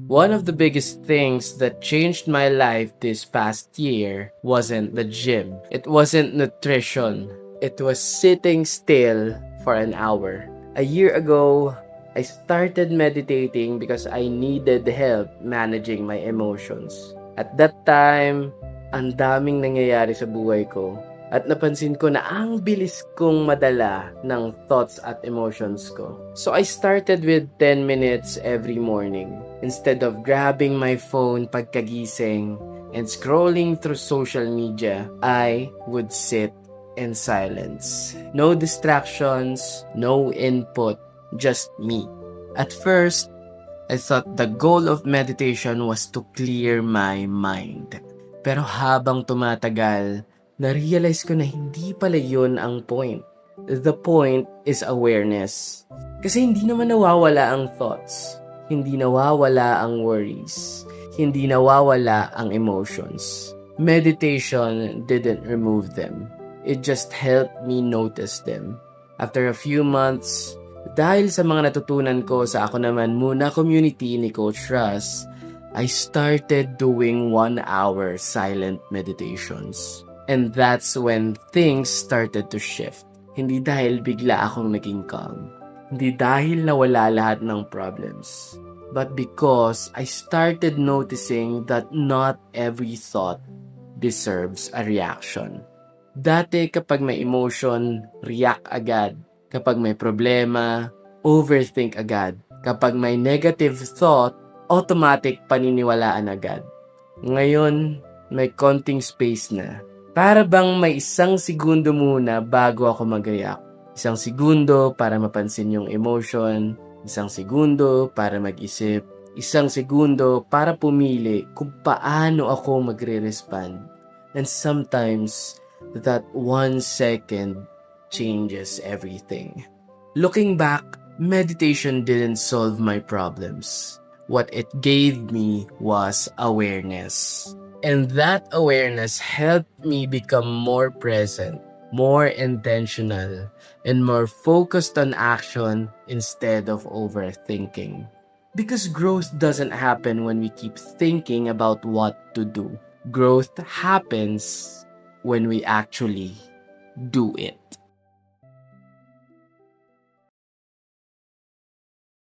One of the biggest things that changed my life this past year wasn't the gym. It wasn't nutrition. It was sitting still for an hour. A year ago, I started meditating because I needed help managing my emotions. At that time, ang daming nangyayari sa buhay ko. At napansin ko na ang bilis kong madala ng thoughts at emotions ko. So I started with 10 minutes every morning. Instead of grabbing my phone pagkagising and scrolling through social media, I would sit in silence. No distractions, no input, just me. At first, I thought the goal of meditation was to clear my mind. Pero habang tumatagal, na-realize ko na hindi pala yun ang point. The point is awareness. Kasi hindi naman nawawala ang thoughts. Hindi nawawala ang worries. Hindi nawawala ang emotions. Meditation didn't remove them. It just helped me notice them. After a few months, dahil sa mga natutunan ko sa Ako Naman Muna community ni Coach Russ, I started doing 1-hour silent meditations. And that's when things started to shift. Hindi dahil bigla akong naging calm. Hindi dahil nawala lahat ng problems. But because I started noticing that not every thought deserves a reaction. Dati kapag may emotion, react agad. Kapag may problema, overthink agad. Kapag may negative thought, automatic paniniwalaan agad. Ngayon, may konting space na. Para bang may 1 segundo muna bago ako mag-react. 1 segundo para mapansin yung emotion, 1 segundo para mag-isip, 1 segundo para pumili kung paano ako magre-respond. And sometimes, that 1 second changes everything. Looking back, meditation didn't solve my problems. What it gave me was awareness. And that awareness helped me become more present, more intentional, and more focused on action instead of overthinking. Because growth doesn't happen when we keep thinking about what to do. Growth happens when we actually do it.